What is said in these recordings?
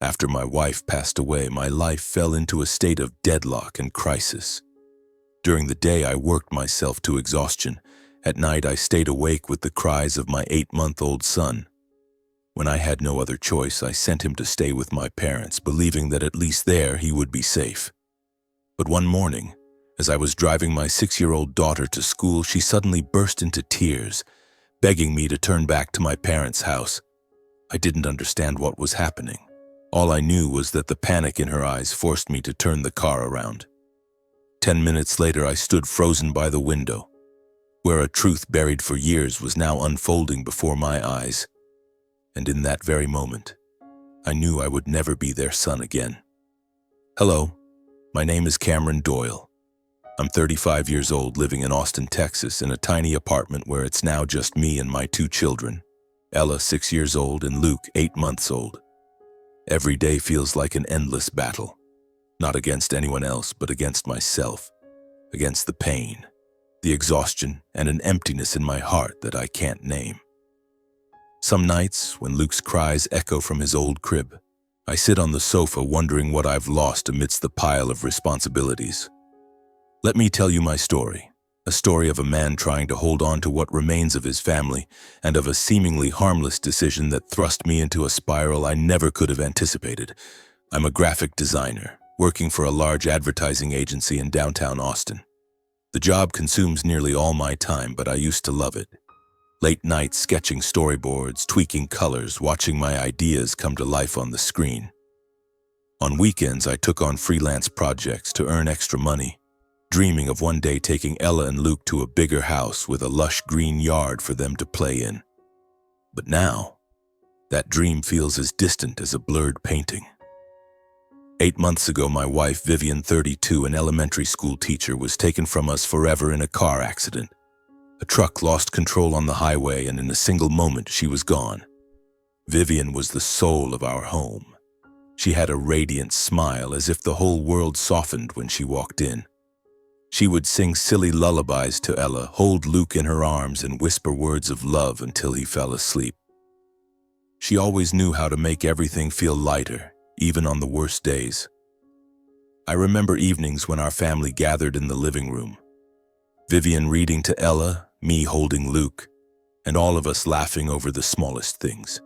After my wife passed away, my life fell into a state of deadlock and crisis. During the day, I worked myself to exhaustion. At night, I stayed awake with the cries of my 8-month-old son. When I had no other choice, I sent him to stay with my parents, believing that at least there he would be safe. But one morning, as I was driving my 6-year-old daughter to school, she suddenly burst into tears, begging me to turn back to my parents' house. I didn't understand what was happening. All I knew was that the panic in her eyes forced me to turn the car around. 10 minutes later, I stood frozen by the window, where a truth buried for years was now unfolding before my eyes. And in that very moment, I knew I would never be their son again. Hello, my name is Cameron Doyle. I'm 35 years old, living in Austin, Texas, in a tiny apartment where it's now just me and my 2 children, Ella, 6 years old, and Luke, 8 months old. Every day feels like an endless battle, not against anyone else, but against myself, against the pain, the exhaustion, and an emptiness in my heart that I can't name. Some nights, when Luke's cries echo from his old crib, I sit on the sofa wondering what I've lost amidst the pile of responsibilities. Let me tell you my story, a story of a man trying to hold on to what remains of his family and of a seemingly harmless decision that thrust me into a spiral I never could have anticipated. I'm a graphic designer, working for a large advertising agency in downtown Austin. The job consumes nearly all my time, but I used to love it. Late nights sketching storyboards, tweaking colors, watching my ideas come to life on the screen. On weekends, I took on freelance projects to earn extra money, dreaming of one day taking Ella and Luke to a bigger house with a lush green yard for them to play in. But now, that dream feels as distant as a blurred painting. 8 months ago, my wife, Vivian, 32, an elementary school teacher, was taken from us forever in a car accident. A truck lost control on the highway, and in a single moment, she was gone. Vivian was the soul of our home. She had a radiant smile, as if the whole world softened when she walked in. She would sing silly lullabies to Ella, hold Luke in her arms, and whisper words of love until he fell asleep. She always knew how to make everything feel lighter, even on the worst days. I remember evenings when our family gathered in the living room. Vivian reading to Ella, me holding Luke, and all of us laughing over the smallest things.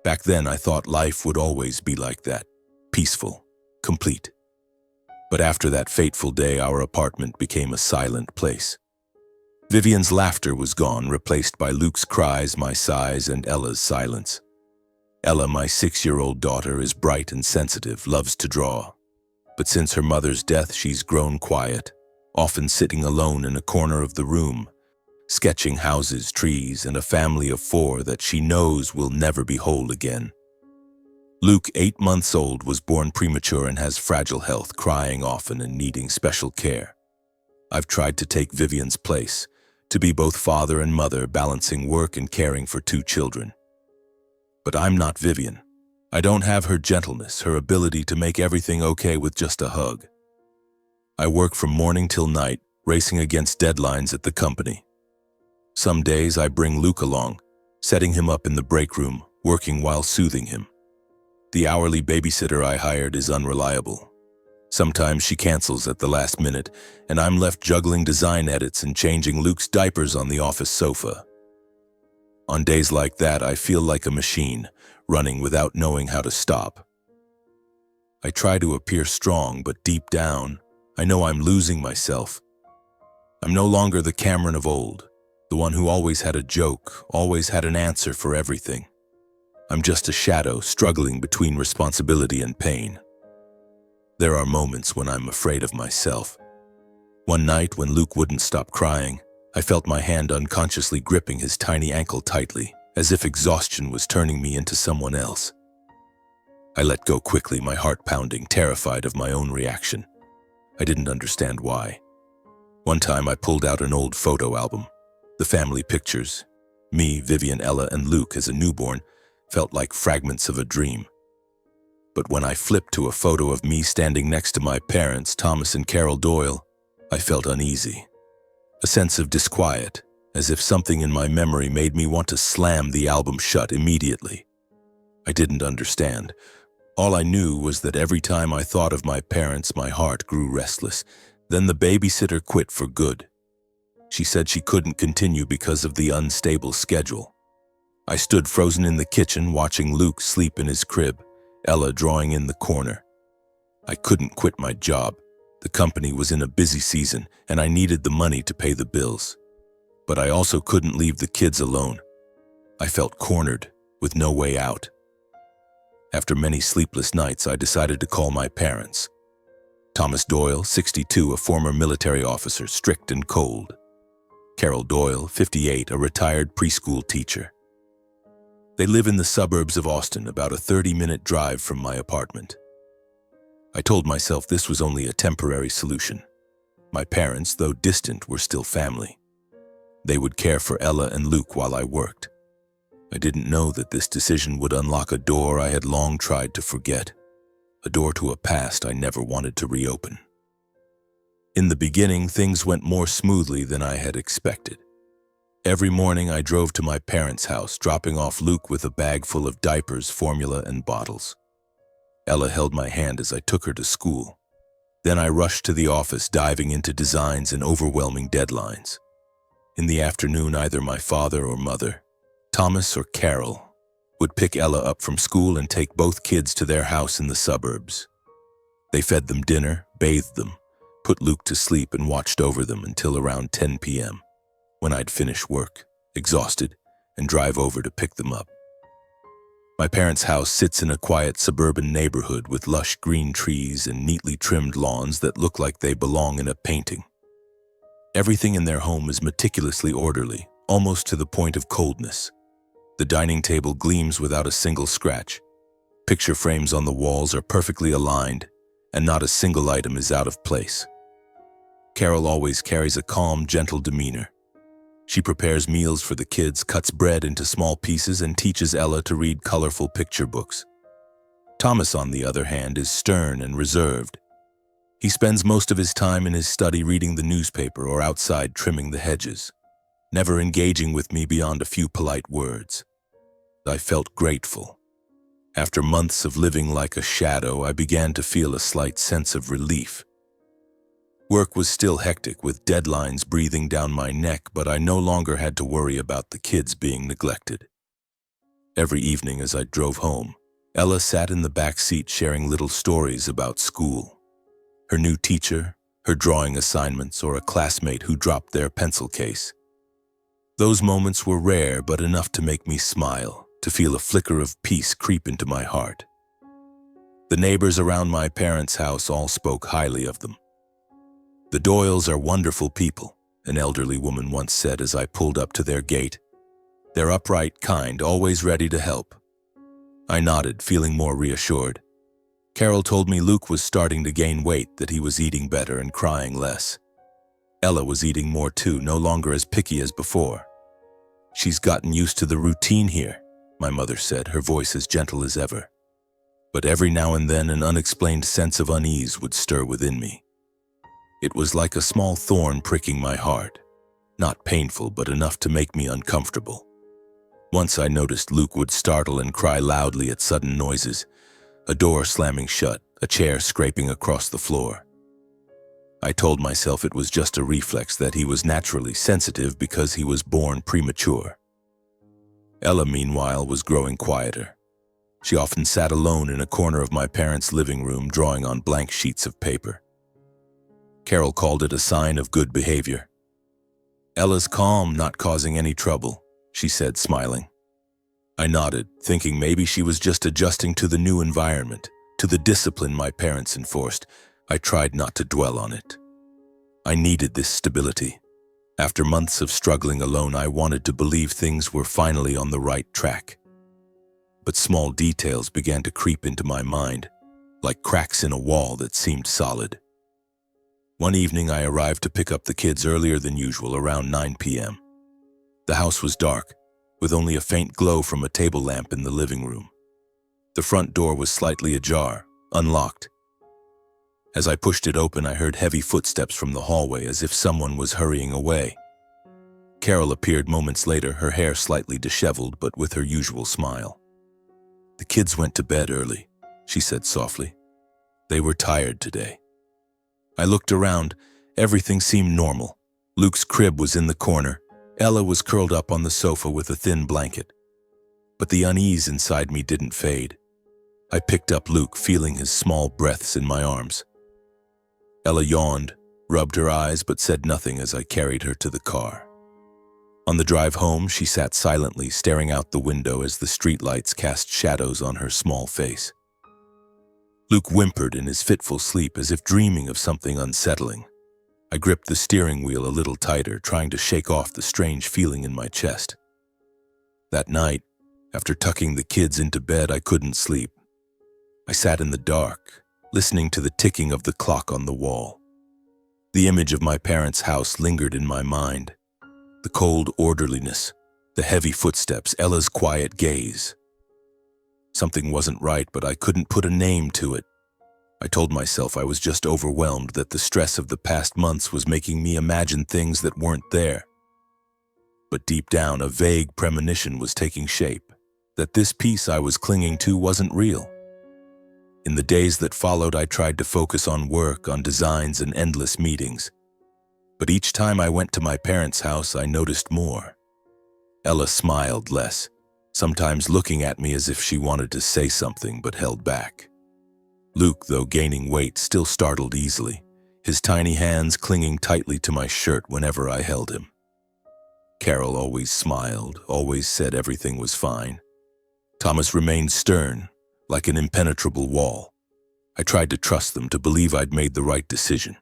Back then, I thought life would always be like that, peaceful, complete. But after that fateful day, our apartment became a silent place. Vivian's laughter was gone, replaced by Luke's cries, my sighs, and Ella's silence. Ella, my 6-year-old daughter, is bright and sensitive, loves to draw. But since her mother's death, she's grown quiet, often sitting alone in a corner of the room, sketching houses, trees, and a family of 4 that she knows will never be whole again. Luke, 8 months old, was born premature and has fragile health, crying often and needing special care. I've tried to take Vivian's place, to be both father and mother, balancing work and caring for 2 children. But I'm not Vivian. I don't have her gentleness, her ability to make everything okay with just a hug. I work from morning till night, racing against deadlines at the company. Some days I bring Luke along, setting him up in the break room, working while soothing him. The hourly babysitter I hired is unreliable. Sometimes she cancels at the last minute, and I'm left juggling design edits and changing Luke's diapers on the office sofa. On days like that, I feel like a machine, running without knowing how to stop. I try to appear strong, but deep down, I know I'm losing myself. I'm no longer the Cameron of old, the one who always had a joke, always had an answer for everything. I'm just a shadow struggling between responsibility and pain. There are moments when I'm afraid of myself. One night, when Luke wouldn't stop crying, I felt my hand unconsciously gripping his tiny ankle tightly, as if exhaustion was turning me into someone else. I let go quickly, my heart pounding, terrified of my own reaction. I didn't understand why. One time I pulled out an old photo album. The family pictures, me, Vivian, Ella, and Luke as a newborn, felt like fragments of a dream. But when I flipped to a photo of me standing next to my parents, Thomas and Carol Doyle, I felt uneasy. A sense of disquiet, as if something in my memory made me want to slam the album shut immediately. I didn't understand. All I knew was that every time I thought of my parents, my heart grew restless. Then the babysitter quit for good. She said she couldn't continue because of the unstable schedule. I stood frozen in the kitchen watching Luke sleep in his crib, Ella drawing in the corner. I couldn't quit my job. The company was in a busy season and I needed the money to pay the bills. But I also couldn't leave the kids alone. I felt cornered, with no way out. After many sleepless nights, I decided to call my parents. Thomas Doyle, 62, a former military officer, strict and cold. Carol Doyle, 58, a retired preschool teacher. They live in the suburbs of Austin, about a 30-minute drive from my apartment. I told myself this was only a temporary solution. My parents, though distant, were still family. They would care for Ella and Luke while I worked. I didn't know that this decision would unlock a door I had long tried to forget, a door to a past I never wanted to reopen. In the beginning, things went more smoothly than I had expected. Every morning I drove to my parents' house, dropping off Luke with a bag full of diapers, formula, and bottles. Ella held my hand as I took her to school. Then I rushed to the office, diving into designs and overwhelming deadlines. In the afternoon, either my father or mother, Thomas or Carol, would pick Ella up from school and take both kids to their house in the suburbs. They fed them dinner, bathed them, put Luke to sleep, and watched over them until around 10 p.m., when I'd finish work, exhausted, and drive over to pick them up. My parents' house sits in a quiet suburban neighborhood with lush green trees and neatly trimmed lawns that look like they belong in a painting. Everything in their home is meticulously orderly, almost to the point of coldness. The dining table gleams without a single scratch. Picture frames on the walls are perfectly aligned, and not a single item is out of place. Carol always carries a calm, gentle demeanor. She prepares meals for the kids, cuts bread into small pieces, and teaches Ella to read colorful picture books. Thomas, on the other hand, is stern and reserved. He spends most of his time in his study reading the newspaper or outside trimming the hedges, never engaging with me beyond a few polite words. I felt grateful. After months of living like a shadow, I began to feel a slight sense of relief. Work was still hectic, with deadlines breathing down my neck, but I no longer had to worry about the kids being neglected. Every evening as I drove home, Ella sat in the back seat sharing little stories about school. Her new teacher, her drawing assignments, or a classmate who dropped their pencil case. Those moments were rare, but enough to make me smile, to feel a flicker of peace creep into my heart. The neighbors around my parents' house all spoke highly of them. "The Doyles are wonderful people," an elderly woman once said as I pulled up to their gate. "They're upright, kind, always ready to help." I nodded, feeling more reassured. Carol told me Luke was starting to gain weight, that he was eating better and crying less. Ella was eating more too, no longer as picky as before. "She's gotten used to the routine here," my mother said, her voice as gentle as ever. But every now and then an unexplained sense of unease would stir within me. It was like a small thorn pricking my heart, not painful but enough to make me uncomfortable. Once I noticed Luke would startle and cry loudly at sudden noises, a door slamming shut, a chair scraping across the floor. I told myself it was just a reflex, that he was naturally sensitive because he was born premature. Ella, meanwhile, was growing quieter. She often sat alone in a corner of my parents' living room, drawing on blank sheets of paper. Carol called it a sign of good behavior. "Ella's calm, not causing any trouble," she said, smiling. I nodded, thinking maybe she was just adjusting to the new environment, to the discipline my parents enforced. I tried not to dwell on it. I needed this stability. After months of struggling alone, I wanted to believe things were finally on the right track. But small details began to creep into my mind, like cracks in a wall that seemed solid. One evening, I arrived to pick up the kids earlier than usual, around 9 p.m. The house was dark, with only a faint glow from a table lamp in the living room. The front door was slightly ajar, unlocked. As I pushed it open, I heard heavy footsteps from the hallway, as if someone was hurrying away. Carol appeared moments later, her hair slightly disheveled, but with her usual smile. "The kids went to bed early," she said softly. They were tired today. I looked around. Everything seemed normal. Luke's crib was in the corner. Ella was curled up on the sofa with a thin blanket. But the unease inside me didn't fade. I picked up Luke, feeling his small breaths in my arms. Ella yawned, rubbed her eyes, but said nothing as I carried her to the car. On the drive home, she sat silently, staring out the window as the streetlights cast shadows on her small face. Luke whimpered in his fitful sleep, as if dreaming of something unsettling. I gripped the steering wheel a little tighter, trying to shake off the strange feeling in my chest. That night, after tucking the kids into bed, I couldn't sleep. I sat in the dark, listening to the ticking of the clock on the wall. The image of my parents' house lingered in my mind. The cold orderliness, the heavy footsteps, Ella's quiet gaze. Something wasn't right, but I couldn't put a name to it. I told myself I was just overwhelmed, that the stress of the past months was making me imagine things that weren't there. But deep down, a vague premonition was taking shape, that this piece I was clinging to wasn't real. In the days that followed, I tried to focus on work, on designs and endless meetings. But each time I went to my parents' house, I noticed more. Ella smiled less, sometimes looking at me as if she wanted to say something but held back. Luke, though gaining weight, still startled easily, his tiny hands clinging tightly to my shirt whenever I held him. Carol always smiled, always said everything was fine. Thomas remained stern, like an impenetrable wall. I tried to trust them, to believe I'd made the right decision.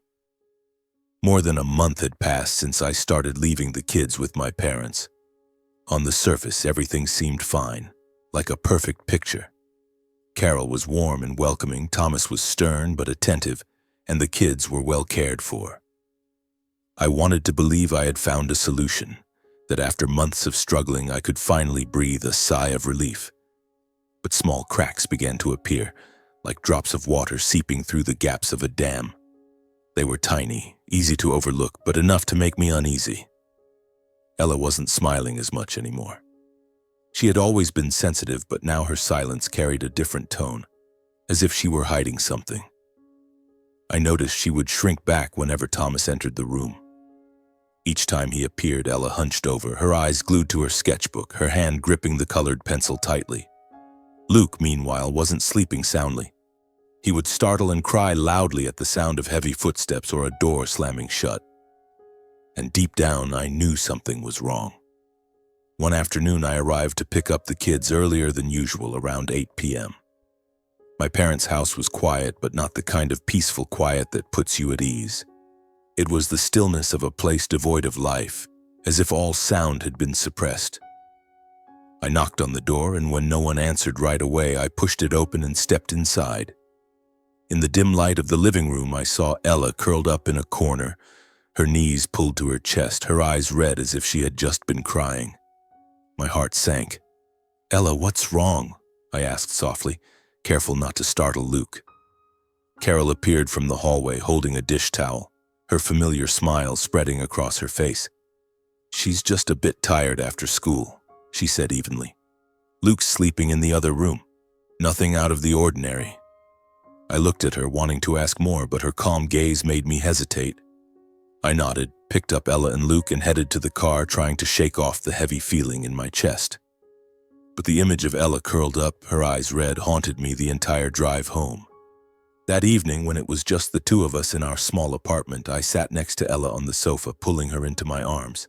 More than a month had passed since I started leaving the kids with my parents. On the surface, everything seemed fine, like a perfect picture. Carol was warm and welcoming, Thomas was stern but attentive, and the kids were well cared for. I wanted to believe I had found a solution, that after months of struggling I could finally breathe a sigh of relief. But small cracks began to appear, like drops of water seeping through the gaps of a dam. They were tiny, easy to overlook, but enough to make me uneasy. Ella wasn't smiling as much anymore. She had always been sensitive, but now her silence carried a different tone, as if she were hiding something. I noticed she would shrink back whenever Thomas entered the room. Each time he appeared, Ella hunched over, her eyes glued to her sketchbook, her hand gripping the colored pencil tightly. Luke, meanwhile, wasn't sleeping soundly. He would startle and cry loudly at the sound of heavy footsteps or a door slamming shut. And deep down, I knew something was wrong. One afternoon, I arrived to pick up the kids earlier than usual, around 8 p.m. My parents' house was quiet, but not the kind of peaceful quiet that puts you at ease. It was the stillness of a place devoid of life, as if all sound had been suppressed. I knocked on the door, and when no one answered right away, I pushed it open and stepped inside. In the dim light of the living room, I saw Ella curled up in a corner, her knees pulled to her chest, her eyes red as if she had just been crying. My heart sank. "Ella, what's wrong?" I asked softly, careful not to startle Luke. Carol appeared from the hallway holding a dish towel, her familiar smile spreading across her face. "She's just a bit tired after school," she said evenly. "Luke's sleeping in the other room. Nothing out of the ordinary." I looked at her, wanting to ask more, but her calm gaze made me hesitate. I nodded, picked up Ella and Luke, and headed to the car, trying to shake off the heavy feeling in my chest. But the image of Ella curled up, her eyes red, haunted me the entire drive home. That evening, when it was just the two of us in our small apartment, I sat next to Ella on the sofa, pulling her into my arms.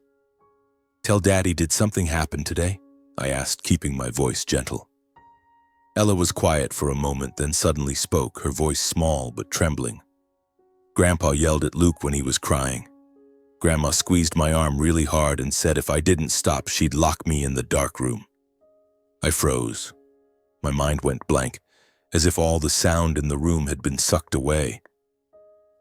"Tell Daddy, did something happen today?" I asked, keeping my voice gentle. Ella was quiet for a moment, then suddenly spoke, her voice small but trembling. "Grandpa yelled at Luke when he was crying. Grandma squeezed my arm really hard and said if I didn't stop, she'd lock me in the dark room." I froze. My mind went blank, as if all the sound in the room had been sucked away.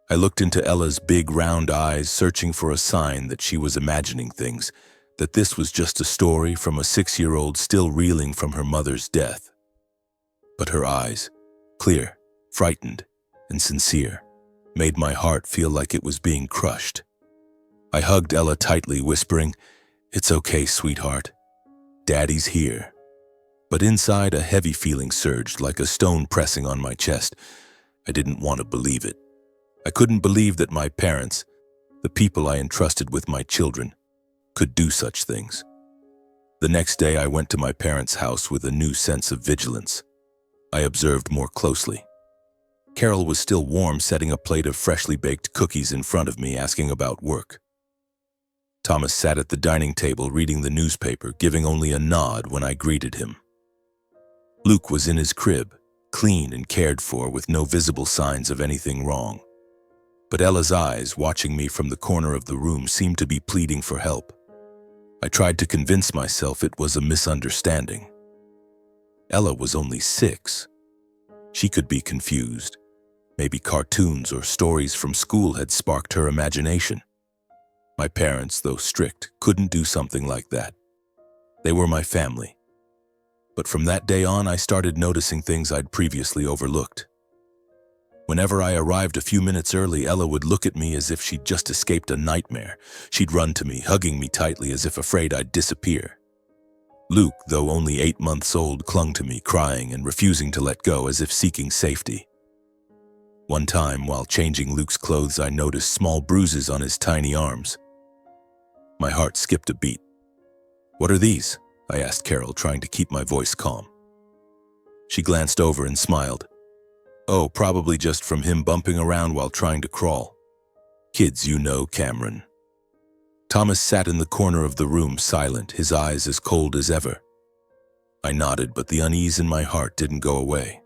I looked into Ella's big round eyes, searching for a sign that she was imagining things, that this was just a story from a 6-year-old still reeling from her mother's death. But her eyes, clear, frightened, and sincere, made my heart feel like it was being crushed. I hugged Ella tightly, whispering, "It's okay, sweetheart. Daddy's here." But inside, a heavy feeling surged like a stone pressing on my chest. I didn't want to believe it. I couldn't believe that my parents, the people I entrusted with my children, could do such things. The next day, I went to my parents' house with a new sense of vigilance. I observed more closely. Carol was still warm, setting a plate of freshly baked cookies in front of me, asking about work. Thomas sat at the dining table reading the newspaper, giving only a nod when I greeted him. Luke was in his crib, clean and cared for, with no visible signs of anything wrong. But Ella's eyes, watching me from the corner of the room, seemed to be pleading for help. I tried to convince myself it was a misunderstanding. Ella was only 6. She could be confused. Maybe cartoons or stories from school had sparked her imagination. My parents, though strict, couldn't do something like that. They were my family. But from that day on, I started noticing things I'd previously overlooked. Whenever I arrived a few minutes early, Ella would look at me as if she'd just escaped a nightmare. She'd run to me, hugging me tightly as if afraid I'd disappear. Luke, though only 8 months old, clung to me, crying and refusing to let go, as if seeking safety. One time, while changing Luke's clothes, I noticed small bruises on his tiny arms. My heart skipped a beat. "What are these?" I asked Carol, trying to keep my voice calm. She glanced over and smiled. "Oh, probably just from him bumping around while trying to crawl. Kids, you know, Cameron." Thomas sat in the corner of the room, silent, his eyes as cold as ever. I nodded, but the unease in my heart didn't go away.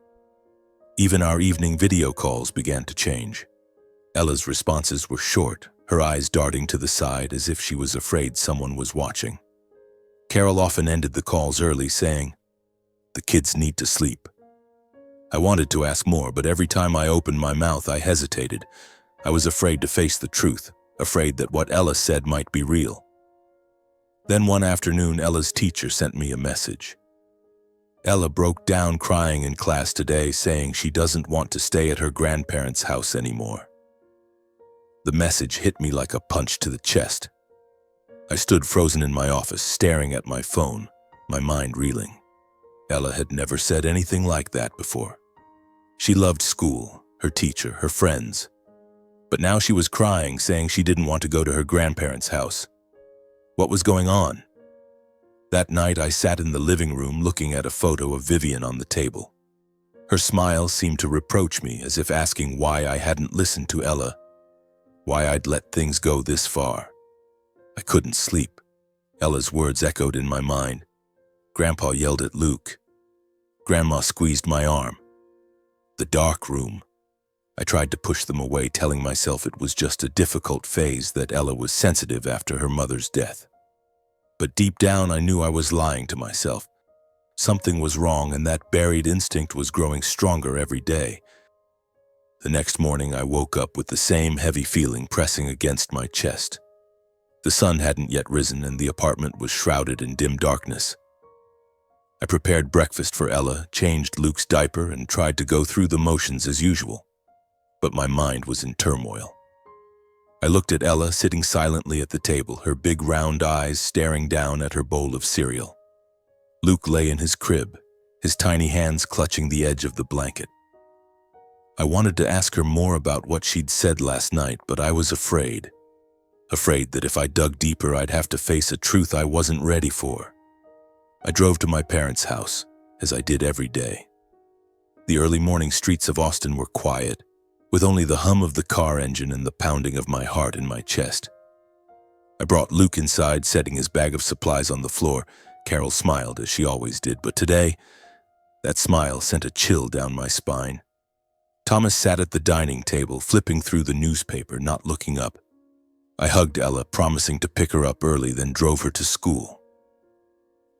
Even our evening video calls began to change. Ella's responses were short, her eyes darting to the side as if she was afraid someone was watching. Carol often ended the calls early, saying, "The kids need to sleep." I wanted to ask more, but every time I opened my mouth, I hesitated. I was afraid to face the truth, afraid that what Ella said might be real. Then one afternoon, Ella's teacher sent me a message. Ella broke down crying in class today, saying she doesn't want to stay at her grandparents' house anymore. The message hit me like a punch to the chest. I stood frozen in my office, staring at my phone, my mind reeling. Ella had never said anything like that before. She loved school, her teacher, her friends. But now she was crying, saying she didn't want to go to her grandparents' house. What was going on? That night, I sat in the living room looking at a photo of Vivian on the table. Her smile seemed to reproach me, as if asking why I hadn't listened to Ella, why I'd let things go this far. I couldn't sleep. Ella's words echoed in my mind. Grandpa yelled at Luke. Grandma squeezed my arm. The dark room. I tried to push them away, telling myself it was just a difficult phase, that Ella was sensitive after her mother's death. But deep down, I knew I was lying to myself. Something was wrong, and that buried instinct was growing stronger every day. The next morning, I woke up with the same heavy feeling pressing against my chest. The sun hadn't yet risen, and the apartment was shrouded in dim darkness. I prepared breakfast for Ella, changed Luke's diaper, and tried to go through the motions as usual. But my mind was in turmoil. I looked at Ella sitting silently at the table, her big round eyes staring down at her bowl of cereal. Luke lay in his crib, his tiny hands clutching the edge of the blanket. I wanted to ask her more about what she'd said last night, but I was afraid. Afraid that if I dug deeper, I'd have to face a truth I wasn't ready for. I drove to my parents' house, as I did every day. The early morning streets of Austin were quiet, with only the hum of the car engine and the pounding of my heart in my chest. I brought Luke inside, setting his bag of supplies on the floor. Carol smiled, as she always did, but today, that smile sent a chill down my spine. Thomas sat at the dining table, flipping through the newspaper, not looking up. I hugged Ella, promising to pick her up early, then drove her to school.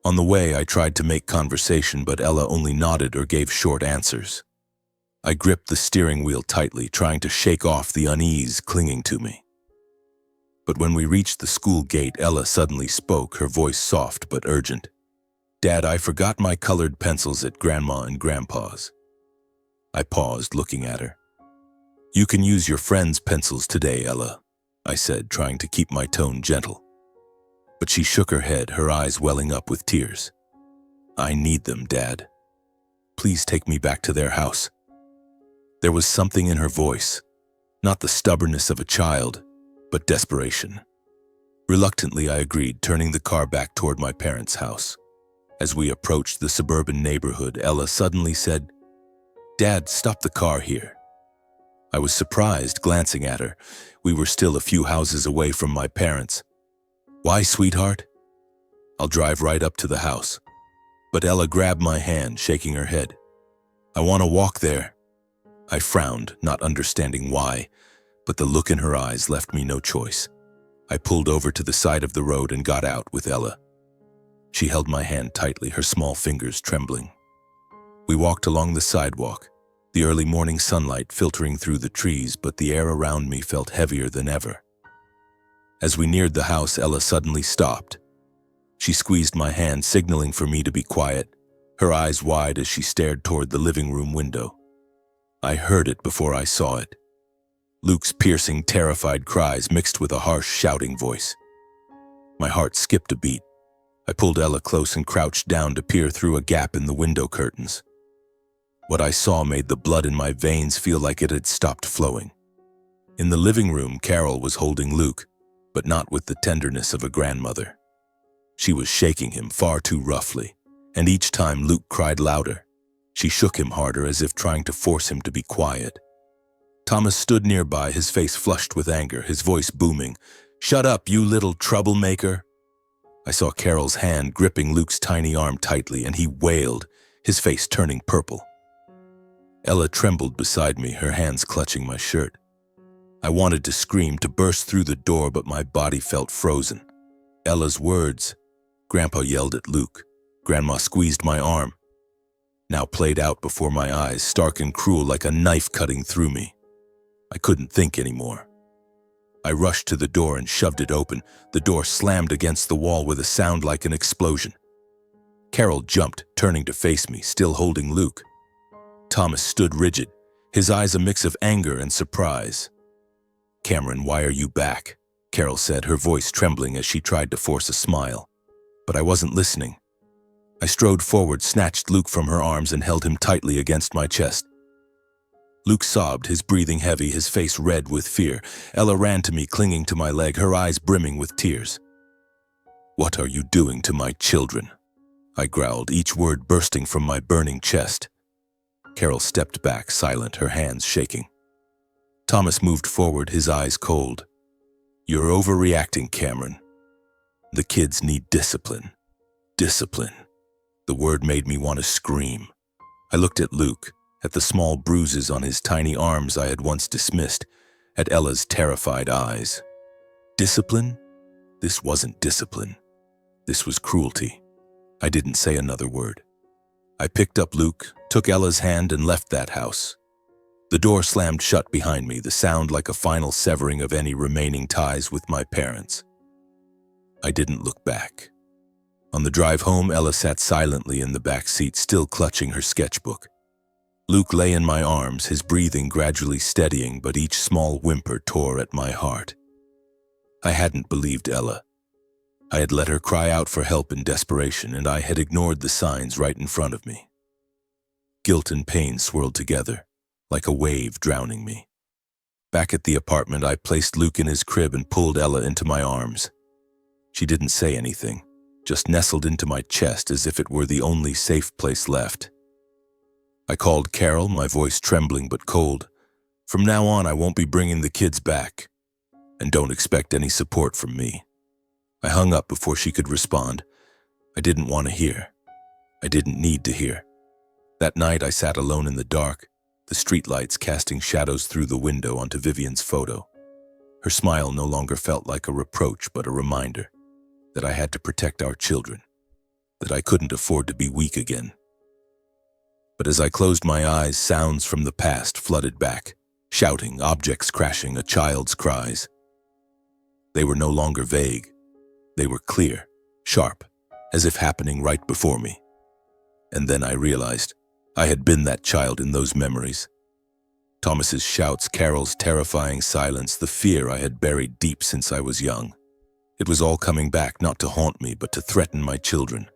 On the way, I tried to make conversation, but Ella only nodded or gave short answers. I gripped the steering wheel tightly, trying to shake off the unease clinging to me. But when we reached the school gate, Ella suddenly spoke, her voice soft but urgent. "Dad, I forgot my colored pencils at Grandma and Grandpa's." I paused, looking at her. "You can use your friend's pencils today, Ella," I said, trying to keep my tone gentle. But she shook her head, her eyes welling up with tears. I need them, Dad. Please take me back to their house. There was something in her voice, not the stubbornness of a child, but desperation. Reluctantly, I agreed, turning the car back toward my parents' house. As we approached the suburban neighborhood, Ella suddenly said, "Dad, stop the car here." I was surprised, glancing at her. We were still a few houses away from my parents. "Why, sweetheart?" "I'll drive right up to the house." But Ella grabbed my hand, shaking her head. "I want to walk there." I frowned, not understanding why, but the look in her eyes left me no choice. I pulled over to the side of the road and got out with Ella. She held my hand tightly, her small fingers trembling. We walked along the sidewalk, the early morning sunlight filtering through the trees, but the air around me felt heavier than ever. As we neared the house, Ella suddenly stopped. She squeezed my hand, signaling for me to be quiet, her eyes wide as she stared toward the living room window. I heard it before I saw it. Luke's piercing, terrified cries mixed with a harsh, shouting voice. My heart skipped a beat. I pulled Ella close and crouched down to peer through a gap in the window curtains. What I saw made the blood in my veins feel like it had stopped flowing. In the living room, Carol was holding Luke, but not with the tenderness of a grandmother. She was shaking him far too roughly, and each time Luke cried louder, she shook him harder as if trying to force him to be quiet. Thomas stood nearby, his face flushed with anger, his voice booming. "Shut up, you little troublemaker!" I saw Carol's hand gripping Luke's tiny arm tightly, and he wailed, his face turning purple. Ella trembled beside me, her hands clutching my shirt. I wanted to scream, to burst through the door, but my body felt frozen. Ella's words, Grandpa yelled at Luke, Grandma squeezed my arm, now played out before my eyes, stark and cruel, like a knife cutting through me. I couldn't think anymore. I rushed to the door and shoved it open. The door slammed against the wall with a sound like an explosion. Carol jumped, turning to face me, still holding Luke. Thomas stood rigid, his eyes a mix of anger and surprise. "Cameron, why are you back?" Carol said, her voice trembling as she tried to force a smile. But I wasn't listening. I strode forward, snatched Luke from her arms, and held him tightly against my chest. Luke sobbed, his breathing heavy, his face red with fear. Ella ran to me, clinging to my leg, her eyes brimming with tears. "What are you doing to my children?" I growled, each word bursting from my burning chest. Carol stepped back, silent, her hands shaking. Thomas moved forward, his eyes cold. "You're overreacting, Cameron. The kids need discipline." Discipline. The word made me want to scream. I looked at Luke, at the small bruises on his tiny arms I had once dismissed, at Ella's terrified eyes. Discipline? This wasn't discipline. This was cruelty. I didn't say another word. I picked up Luke, took Ella's hand, and left that house. The door slammed shut behind me, the sound like a final severing of any remaining ties with my parents. I didn't look back. On the drive home, Ella sat silently in the back seat, still clutching her sketchbook. Luke lay in my arms, his breathing gradually steadying, but each small whimper tore at my heart. I hadn't believed Ella. I had let her cry out for help in desperation, and I had ignored the signs right in front of me. Guilt and pain swirled together, like a wave drowning me. Back at the apartment, I placed Luke in his crib and pulled Ella into my arms. She didn't say anything, just nestled into my chest as if it were the only safe place left. I called Carol, my voice trembling but cold. "From now on, I won't be bringing the kids back. And don't expect any support from me." I hung up before she could respond. I didn't want to hear. I didn't need to hear. That night, I sat alone in the dark, the streetlights casting shadows through the window onto Vivian's photo. Her smile no longer felt like a reproach, but a reminder that I had to protect our children, that I couldn't afford to be weak again. But as I closed my eyes, sounds from the past flooded back, shouting, objects crashing, a child's cries. They were no longer vague. They were clear, sharp, as if happening right before me. And then I realized I had been that child in those memories. Thomas's shouts, Carol's terrifying silence, the fear I had buried deep since I was young. It was all coming back, not to haunt me, but to threaten my children.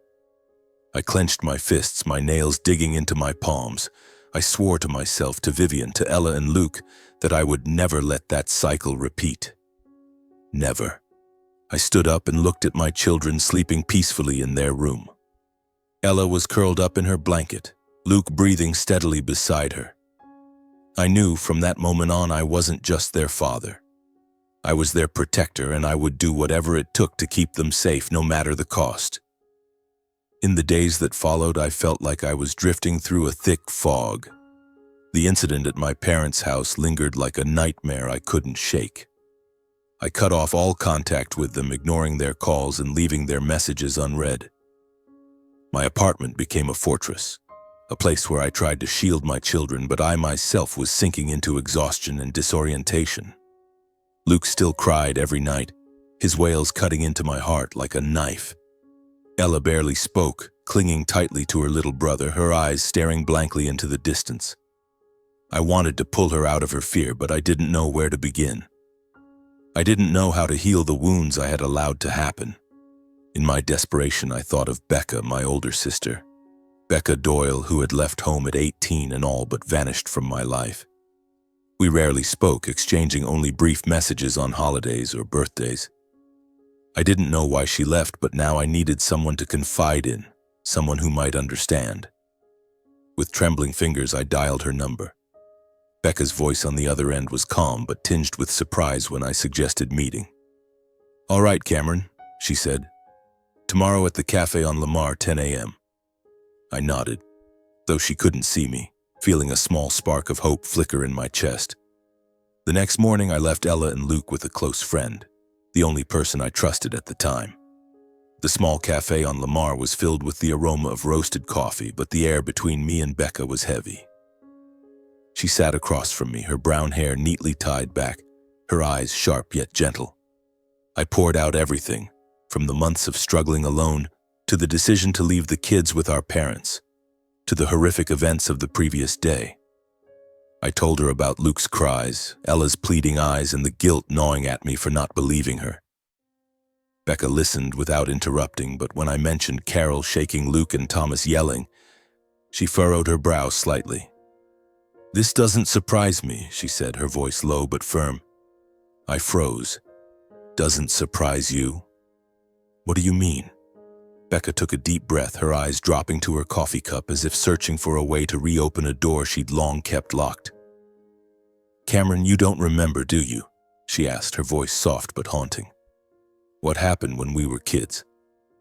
I clenched my fists, my nails digging into my palms. I swore to myself, to Vivian, to Ella and Luke, that I would never let that cycle repeat. Never. I stood up and looked at my children sleeping peacefully in their room. Ella was curled up in her blanket, Luke breathing steadily beside her. I knew from that moment on I wasn't just their father. I was their protector, and I would do whatever it took to keep them safe, no matter the cost. In the days that followed, I felt like I was drifting through a thick fog. The incident at my parents' house lingered like a nightmare I couldn't shake. I cut off all contact with them, ignoring their calls and leaving their messages unread. My apartment became a fortress, a place where I tried to shield my children, but I myself was sinking into exhaustion and disorientation. Luke still cried every night, his wails cutting into my heart like a knife. Ella barely spoke, clinging tightly to her little brother, her eyes staring blankly into the distance. I wanted to pull her out of her fear, but I didn't know where to begin. I didn't know how to heal the wounds I had allowed to happen. In my desperation, I thought of Becca, my older sister. Becca Doyle, who had left home at 18 and all but vanished from my life. We rarely spoke, exchanging only brief messages on holidays or birthdays. I didn't know why she left, but now I needed someone to confide in, someone who might understand. With trembling fingers, I dialed her number. Becca's voice on the other end was calm but tinged with surprise when I suggested meeting. "All right, Cameron," she said. "Tomorrow at the cafe on Lamar, 10 a.m. I nodded, though she couldn't see me, feeling a small spark of hope flicker in my chest. The next morning, I left Ella and Luke with a close friend, the only person I trusted at the time. The small cafe on Lamar was filled with the aroma of roasted coffee, but the air between me and Becca was heavy. She sat across from me, her brown hair neatly tied back, her eyes sharp yet gentle. I poured out everything, from the months of struggling alone, to the decision to leave the kids with our parents, to the horrific events of the previous day. I told her about Luke's cries, Ella's pleading eyes, and the guilt gnawing at me for not believing her. Becca listened without interrupting, but when I mentioned Carol shaking Luke and Thomas yelling, she furrowed her brow slightly. "This doesn't surprise me," she said, her voice low but firm. I froze. "Doesn't surprise you? What do you mean?" Becca took a deep breath, her eyes dropping to her coffee cup as if searching for a way to reopen a door she'd long kept locked. "Cameron, you don't remember, do you?" she asked, her voice soft but haunting. "What happened when we were kids?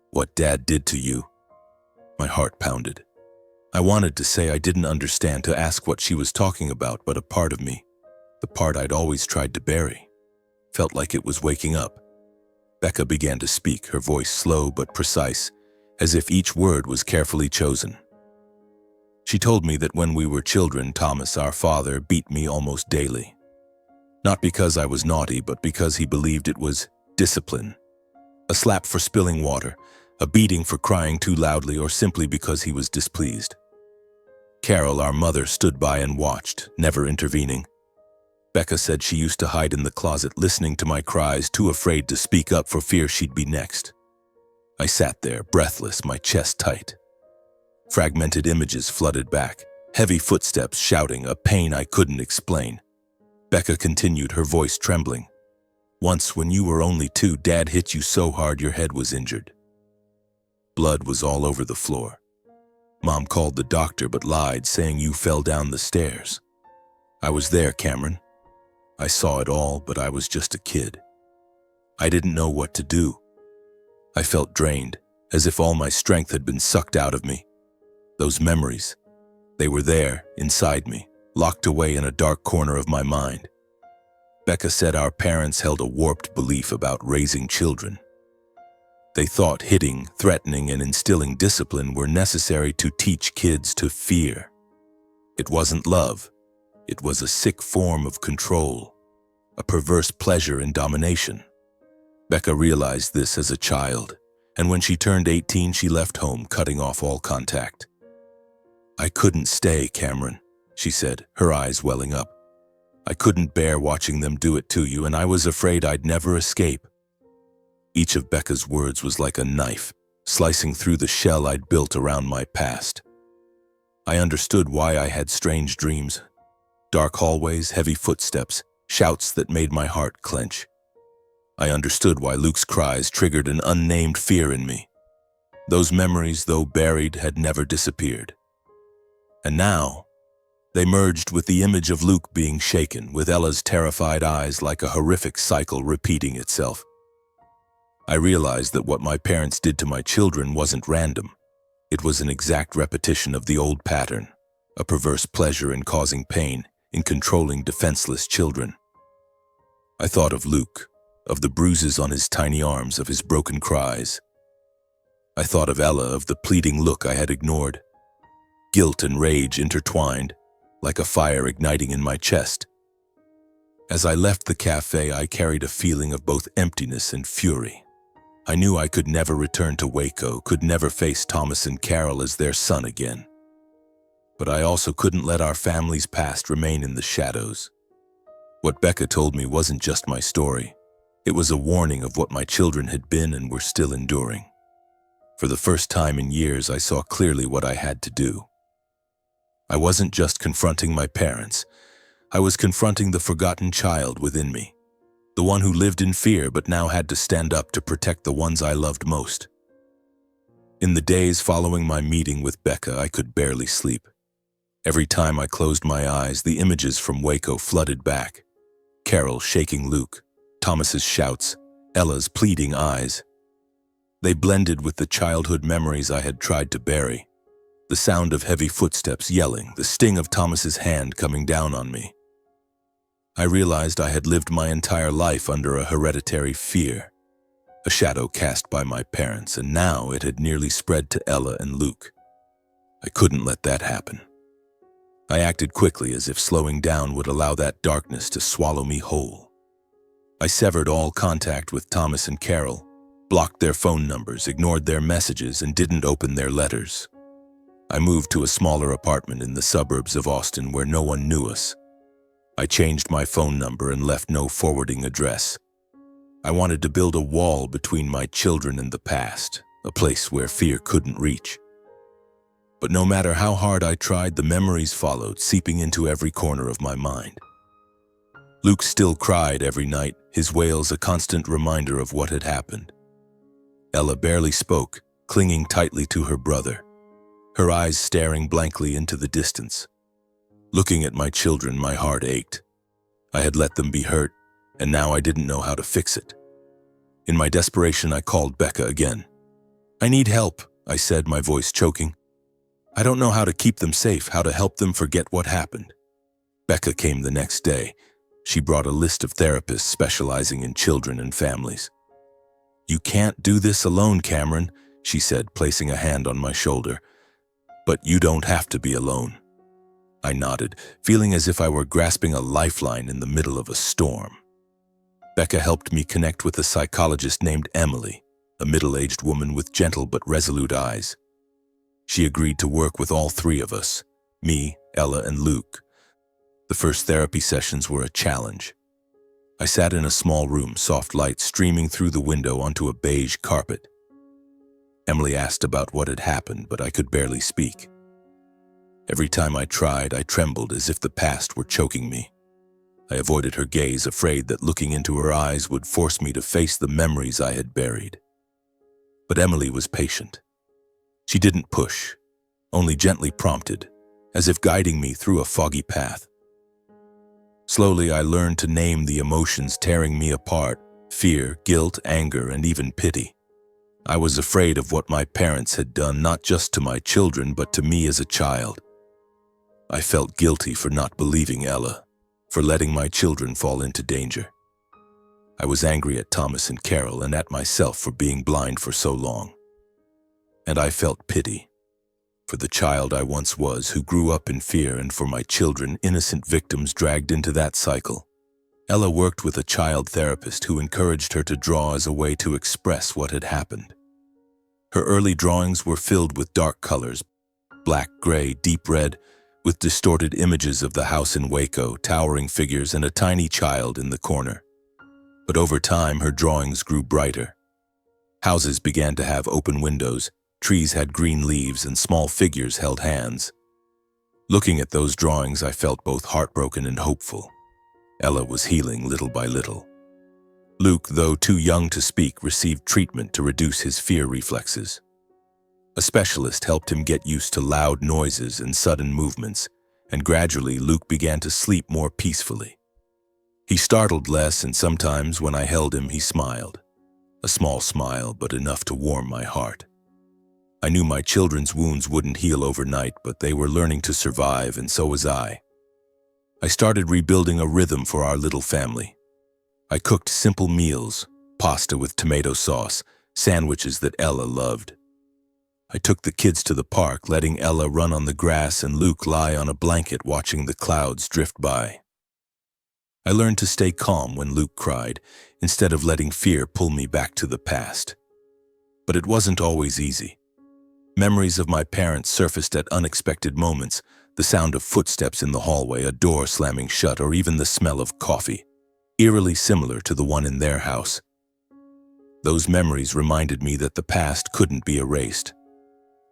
What Dad did to you?" My heart pounded. I wanted to say I didn't understand, to ask what she was talking about, but a part of me, the part I'd always tried to bury, felt like it was waking up. Becca began to speak, her voice slow but precise, as if each word was carefully chosen. She told me that when we were children, Thomas, our father, beat me almost daily. Not because I was naughty, but because he believed it was discipline. A slap for spilling water, a beating for crying too loudly, or simply because he was displeased. Carol, our mother, stood by and watched, never intervening. Becca said she used to hide in the closet, listening to my cries, too afraid to speak up for fear she'd be next. I sat there, breathless, my chest tight. Fragmented images flooded back, heavy footsteps shouting, a pain I couldn't explain. Becca continued, her voice trembling. "Once, when you were only 2, Dad hit you so hard your head was injured. Blood was all over the floor. Mom called the doctor but lied, saying you fell down the stairs. I was there, Cameron. I saw it all, but I was just a kid. I didn't know what to do. I felt drained, as if all my strength had been sucked out of me. Those memories, they were there, inside me, locked away in a dark corner of my mind." Becca said our parents held a warped belief about raising children. They thought hitting, threatening, and instilling discipline were necessary to teach kids to fear. It wasn't love. It was a sick form of control, a perverse pleasure in domination. Becca realized this as a child, and when she turned 18, she left home, cutting off all contact. "I couldn't stay, Cameron," she said, her eyes welling up. "I couldn't bear watching them do it to you, and I was afraid I'd never escape." Each of Becca's words was like a knife, slicing through the shell I'd built around my past. I understood why I had strange dreams. Dark hallways, heavy footsteps, shouts that made my heart clench. I understood why Luke's cries triggered an unnamed fear in me. Those memories, though buried, had never disappeared. And now, they merged with the image of Luke being shaken, with Ella's terrified eyes like a horrific cycle repeating itself. I realized that what my parents did to my children wasn't random. It was an exact repetition of the old pattern, a perverse pleasure in causing pain, in controlling defenseless children. I thought of Luke, of the bruises on his tiny arms, of his broken cries. I thought of Ella, of the pleading look I had ignored. Guilt and rage intertwined, like a fire igniting in my chest. As I left the cafe, I carried a feeling of both emptiness and fury. I knew I could never return to Waco, could never face Thomas and Carol as their son again. But I also couldn't let our family's past remain in the shadows. What Becca told me wasn't just my story. It was a warning of what my children had been and were still enduring. For the first time in years, I saw clearly what I had to do. I wasn't just confronting my parents. I was confronting the forgotten child within me, the one who lived in fear but now had to stand up to protect the ones I loved most. In the days following my meeting with Becca, I could barely sleep. Every time I closed my eyes, the images from Waco flooded back. Carol shaking Luke, Thomas's shouts, Ella's pleading eyes. They blended with the childhood memories I had tried to bury. The sound of heavy footsteps yelling, the sting of Thomas's hand coming down on me. I realized I had lived my entire life under a hereditary fear, a shadow cast by my parents, and now it had nearly spread to Ella and Luke. I couldn't let that happen. I acted quickly, as if slowing down would allow that darkness to swallow me whole. I severed all contact with Thomas and Carol, blocked their phone numbers, ignored their messages, and didn't open their letters. I moved to a smaller apartment in the suburbs of Austin where no one knew us. I changed my phone number and left no forwarding address. I wanted to build a wall between my children and the past, a place where fear couldn't reach. But no matter how hard I tried, the memories followed, seeping into every corner of my mind. Luke still cried every night, his wails a constant reminder of what had happened. Ella barely spoke, clinging tightly to her brother, her eyes staring blankly into the distance. Looking at my children, my heart ached. I had let them be hurt, and now I didn't know how to fix it. In my desperation, I called Becca again. "I need help," I said, my voice choking. "I don't know how to keep them safe, how to help them forget what happened." Becca came the next day. She brought a list of therapists specializing in children and families. "You can't do this alone, Cameron," she said, placing a hand on my shoulder. "But you don't have to be alone." I nodded, feeling as if I were grasping a lifeline in the middle of a storm. Becca helped me connect with a psychologist named Emily, a middle-aged woman with gentle but resolute eyes. She agreed to work with all three of us, me, Ella, and Luke. The first therapy sessions were a challenge. I sat in a small room, soft light streaming through the window onto a beige carpet. Emily asked about what had happened, but I could barely speak. Every time I tried, I trembled as if the past were choking me. I avoided her gaze, afraid that looking into her eyes would force me to face the memories I had buried. But Emily was patient. She didn't push, only gently prompted, as if guiding me through a foggy path. Slowly, I learned to name the emotions tearing me apart: fear, guilt, anger, and even pity. I was afraid of what my parents had done, not just to my children, but to me as a child. I felt guilty for not believing Ella, for letting my children fall into danger. I was angry at Thomas and Carol and at myself for being blind for so long. And I felt pity for the child I once was, who grew up in fear, and for my children, innocent victims dragged into that cycle. Ella worked with a child therapist who encouraged her to draw as a way to express what had happened. Her early drawings were filled with dark colors, black, gray, deep red, with distorted images of the house in Waco, towering figures, and a tiny child in the corner. But over time, her drawings grew brighter. Houses began to have open windows, trees had green leaves, and small figures held hands. Looking at those drawings, I felt both heartbroken and hopeful. Ella was healing little by little. Luke, though too young to speak, received treatment to reduce his fear reflexes. A specialist helped him get used to loud noises and sudden movements, and gradually Luke began to sleep more peacefully. He startled less, and sometimes when I held him, he smiled. A small smile, but enough to warm my heart. I knew my children's wounds wouldn't heal overnight, but they were learning to survive, and so was I. I started rebuilding a rhythm for our little family. I cooked simple meals, pasta with tomato sauce, sandwiches that Ella loved. I took the kids to the park, letting Ella run on the grass and Luke lie on a blanket watching the clouds drift by. I learned to stay calm when Luke cried, instead of letting fear pull me back to the past. But it wasn't always easy. Memories of my parents surfaced at unexpected moments, the sound of footsteps in the hallway, a door slamming shut, or even the smell of coffee, eerily similar to the one in their house. Those memories reminded me that the past couldn't be erased,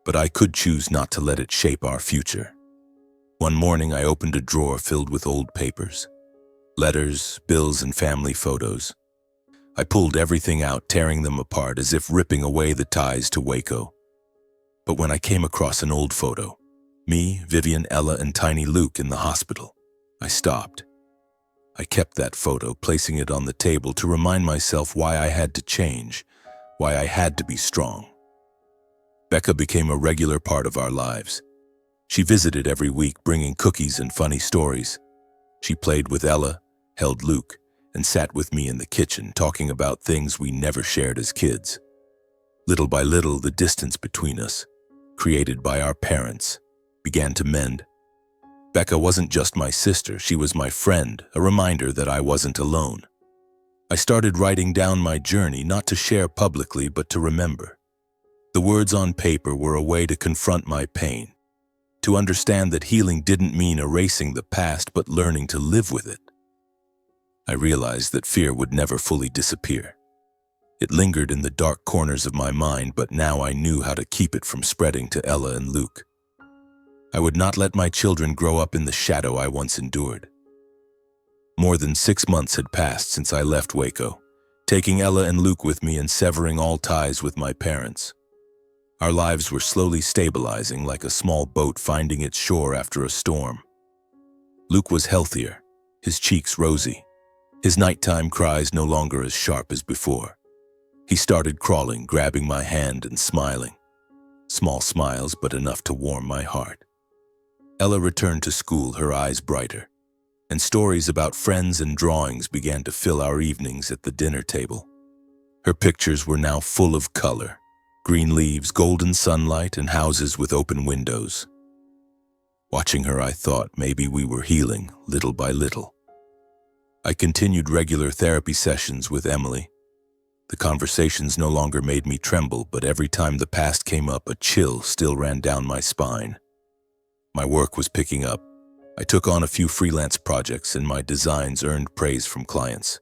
but I could choose not to let it shape our future. One morning, I opened a drawer filled with old papers, letters, bills, and family photos. I pulled everything out, tearing them apart as if ripping away the ties to Waco. But when I came across an old photo, me, Vivian, Ella, and tiny Luke in the hospital, I stopped. I kept that photo, placing it on the table to remind myself why I had to change, why I had to be strong. Becca became a regular part of our lives. She visited every week, bringing cookies and funny stories. She played with Ella, held Luke, and sat with me in the kitchen, talking about things we never shared as kids. Little by little, the distance between us, created by our parents, began to mend. Becca wasn't just my sister, she was my friend, a reminder that I wasn't alone. I started writing down my journey, not to share publicly, but to remember. The words on paper were a way to confront my pain, to understand that healing didn't mean erasing the past, but learning to live with it. I realized that fear would never fully disappear. It lingered in the dark corners of my mind, but now I knew how to keep it from spreading to Ella and Luke. I would not let my children grow up in the shadow I once endured. More than 6 months had passed since I left Waco, taking Ella and Luke with me and severing all ties with my parents. Our lives were slowly stabilizing, like a small boat finding its shore after a storm. Luke was healthier, his cheeks rosy, his nighttime cries no longer as sharp as before. He started crawling, grabbing my hand and smiling. Small smiles, but enough to warm my heart. Ella returned to school, her eyes brighter, and stories about friends and drawings began to fill our evenings at the dinner table. Her pictures were now full of color, green leaves, golden sunlight, and houses with open windows. Watching her, I thought maybe we were healing little by little. I continued regular therapy sessions with Emily. The conversations no longer made me tremble, but every time the past came up, a chill still ran down my spine. My work was picking up. I took on a few freelance projects, and my designs earned praise from clients.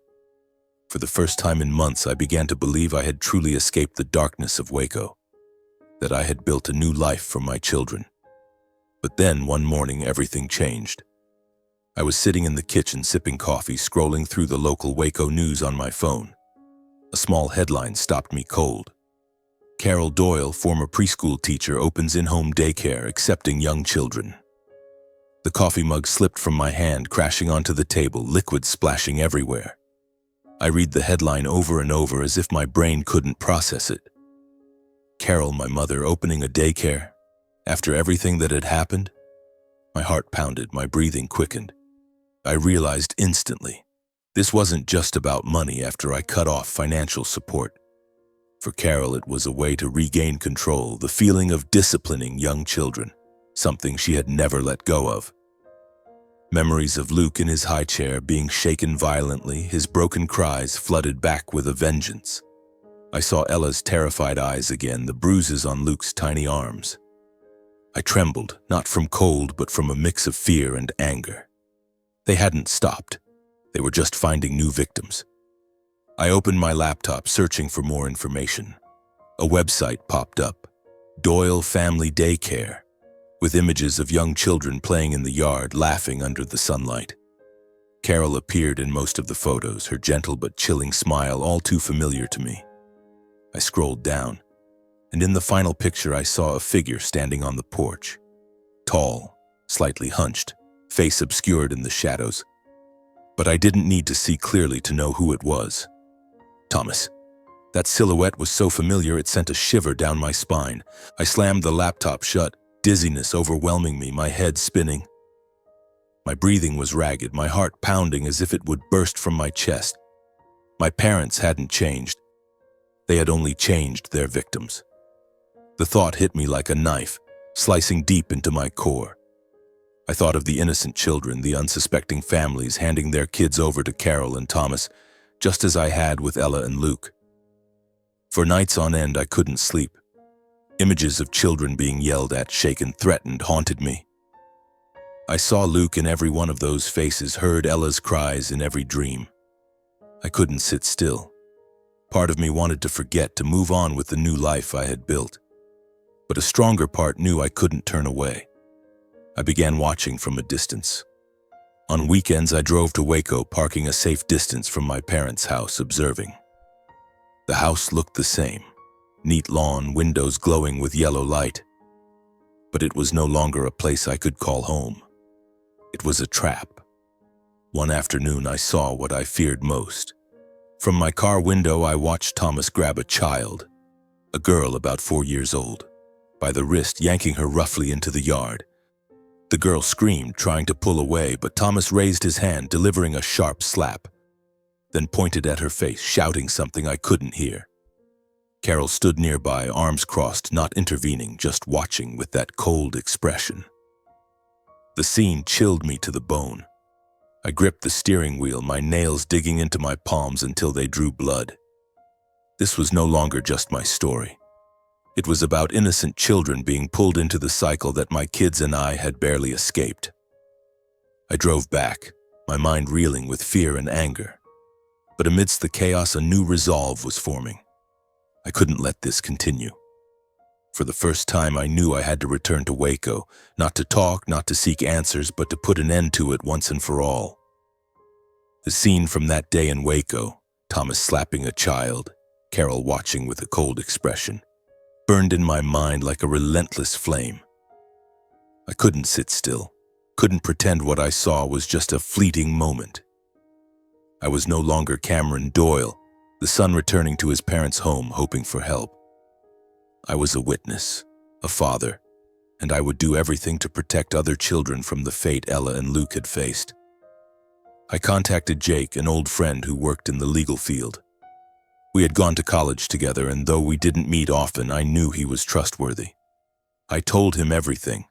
For the first time in months, I began to believe I had truly escaped the darkness of Waco, that I had built a new life for my children. But then, one morning, everything changed. I was sitting in the kitchen sipping coffee, scrolling through the local Waco news on my phone. A small headline stopped me cold. Carol Doyle, former preschool teacher, opens in-home daycare, accepting young children. The coffee mug slipped from my hand, crashing onto the table, liquid splashing everywhere. I read the headline over and over as if my brain couldn't process it. Carol, my mother, opening a daycare. After everything that had happened, my heart pounded, my breathing quickened. I realized instantly, this wasn't just about money after I cut off financial support. For Carol, it was a way to regain control, the feeling of disciplining young children, something she had never let go of. Memories of Luke in his high chair being shaken violently, his broken cries flooded back with a vengeance. I saw Ella's terrified eyes again, the bruises on Luke's tiny arms. I trembled, not from cold, but from a mix of fear and anger. They hadn't stopped. They were just finding new victims. I opened my laptop, searching for more information. A website popped up, Doyle Family Daycare, with images of young children playing in the yard, laughing under the sunlight. Carol appeared in most of the photos, her gentle but chilling smile all too familiar to me. I scrolled down, and in the final picture I saw a figure standing on the porch. Tall, slightly hunched, face obscured in the shadows. But I didn't need to see clearly to know who it was. Thomas. That silhouette was so familiar it sent a shiver down my spine. I slammed the laptop shut, dizziness overwhelming me, my head spinning. My breathing was ragged, my heart pounding as if it would burst from my chest. My parents hadn't changed. They had only changed their victims. The thought hit me like a knife, slicing deep into my core. I thought of the innocent children, the unsuspecting families handing their kids over to Carol and Thomas, just as I had with Ella and Luke. For nights on end, I couldn't sleep. Images of children being yelled at, shaken, threatened haunted me. I saw Luke in every one of those faces, heard Ella's cries in every dream. I couldn't sit still. Part of me wanted to forget, to move on with the new life I had built. But a stronger part knew I couldn't turn away. I began watching from a distance. On weekends, I drove to Waco, parking a safe distance from my parents' house, observing. The house looked the same. Neat lawn, windows glowing with yellow light. But it was no longer a place I could call home. It was a trap. One afternoon, I saw what I feared most. From my car window, I watched Thomas grab a child, a girl about 4 years old, by the wrist, yanking her roughly into the yard. The girl screamed, trying to pull away, but Thomas raised his hand, delivering a sharp slap, then pointed at her face, shouting something I couldn't hear. Carol stood nearby, arms crossed, not intervening, just watching with that cold expression. The scene chilled me to the bone. I gripped the steering wheel, my nails digging into my palms until they drew blood. This was no longer just my story. It was about innocent children being pulled into the cycle that my kids and I had barely escaped. I drove back, my mind reeling with fear and anger. But amidst the chaos, a new resolve was forming. I couldn't let this continue. For the first time, I knew I had to return to Waco, not to talk, not to seek answers, but to put an end to it once and for all. The scene from that day in Waco, Thomas slapping a child, Carol watching with a cold expression, burned in my mind like a relentless flame. I couldn't sit still, couldn't pretend what I saw was just a fleeting moment. I was no longer Cameron Doyle, the son returning to his parents' home hoping for help. I was a witness, a father, and I would do everything to protect other children from the fate Ella and Luke had faced. I contacted Jake, an old friend who worked in the legal field. We had gone to college together, and though we didn't meet often, I knew he was trustworthy. I told him everything,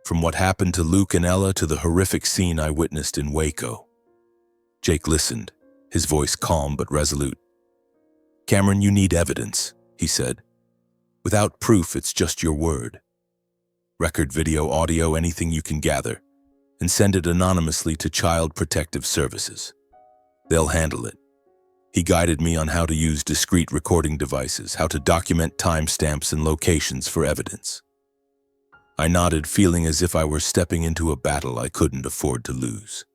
from what happened to Luke and Ella to the horrific scene I witnessed in Waco. Jake listened, his voice calm but resolute. "Cameron, you need evidence," he said. "Without proof, it's just your word. Record, video, audio, anything you can gather, and send it anonymously to Child Protective Services. They'll handle it." He guided me on how to use discrete recording devices, how to document timestamps and locations for evidence. I nodded, feeling as if I were stepping into a battle I couldn't afford to lose.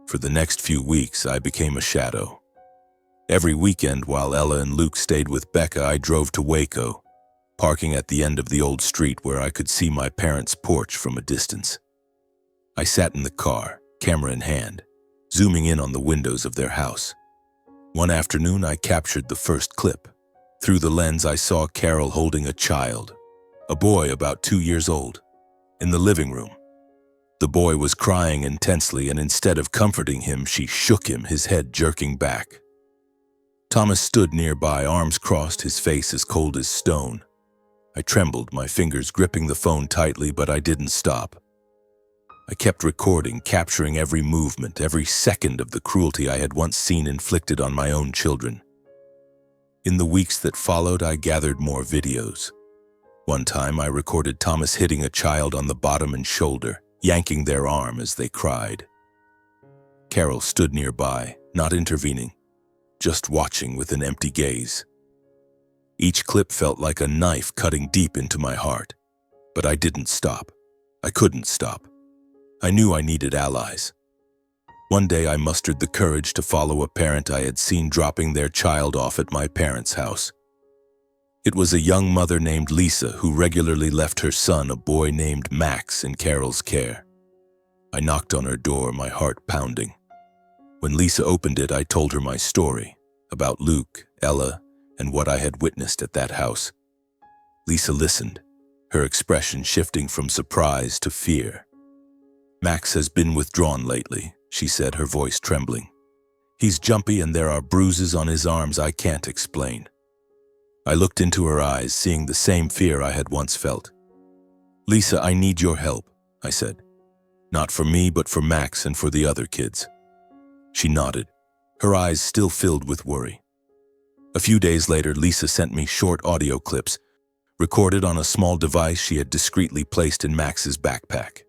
For the next few weeks, I became a shadow. Every weekend, while Ella and Luke stayed with Becca, I drove to Waco, parking at the end of the old street where I could see my parents' porch from a distance. I sat in the car, camera in hand, zooming in on the windows of their house. One afternoon, I captured the first clip. Through the lens, I saw Carol holding a child, a boy about 2 years old, in the living room. The boy was crying intensely, and instead of comforting him, she shook him, his head jerking back. Thomas stood nearby, arms crossed, his face as cold as stone. I trembled, my fingers gripping the phone tightly, but I didn't stop. I kept recording, capturing every movement, every second of the cruelty I had once seen inflicted on my own children. In the weeks that followed, I gathered more videos. One time, I recorded Thomas hitting a child on the bottom and shoulder, yanking their arm as they cried. Carol stood nearby, not intervening, just watching with an empty gaze. Each clip felt like a knife cutting deep into my heart. But I didn't stop. I couldn't stop. I knew I needed allies. One day I mustered the courage to follow a parent I had seen dropping their child off at my parents' house. It was a young mother named Lisa who regularly left her son, a boy named Max, in Carol's care. I knocked on her door, my heart pounding. When Lisa opened it, I told her my story about Luke, Ella, and what I had witnessed at that house. Lisa listened, her expression shifting from surprise to fear. "Max has been withdrawn lately," she said, her voice trembling. "He's jumpy and there are bruises on his arms I can't explain." I looked into her eyes, seeing the same fear I had once felt. "Lisa, I need your help," I said. "Not for me, but for Max and for the other kids." She nodded, her eyes still filled with worry. A few days later, Lisa sent me short audio clips, recorded on a small device she had discreetly placed in Max's backpack.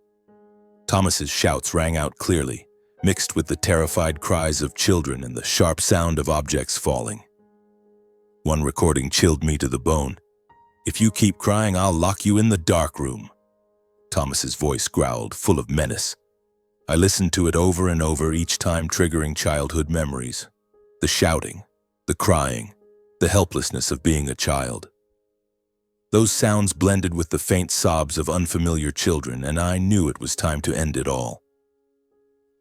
Thomas's shouts rang out clearly, mixed with the terrified cries of children and the sharp sound of objects falling. One recording chilled me to the bone. "If you keep crying, I'll lock you in the dark room." Thomas's voice growled, full of menace. I listened to it over and over, each time triggering childhood memories. The shouting, the crying, the helplessness of being a child. Those sounds blended with the faint sobs of unfamiliar children, and I knew it was time to end it all.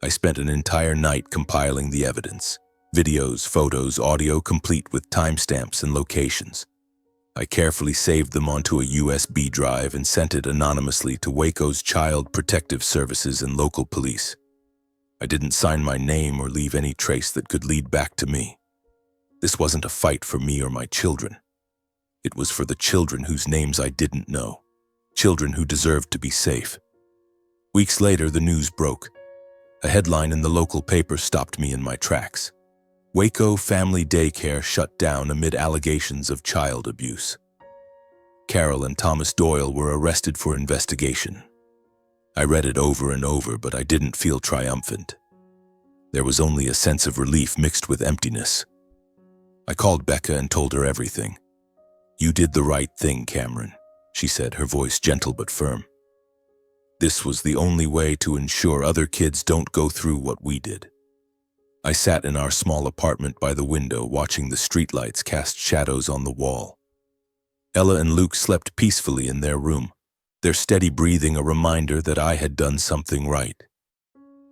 I spent an entire night compiling the evidence. Videos, photos, audio, complete with timestamps and locations. I carefully saved them onto a USB drive and sent it anonymously to Waco's Child Protective Services and local police. I didn't sign my name or leave any trace that could lead back to me. This wasn't a fight for me or my children. It was for the children whose names I didn't know, children who deserved to be safe. Weeks later, the news broke. A headline in the local paper stopped me in my tracks. Waco Family Daycare shut down amid allegations of child abuse. Carol and Thomas Doyle were arrested for investigation. I read it over and over, but I didn't feel triumphant. There was only a sense of relief mixed with emptiness. I called Becca and told her everything. "You did the right thing, Cameron," she said, her voice gentle but firm. "This was the only way to ensure other kids don't go through what we did." I sat in our small apartment by the window, watching the streetlights cast shadows on the wall. Ella and Luke slept peacefully in their room, their steady breathing a reminder that I had done something right.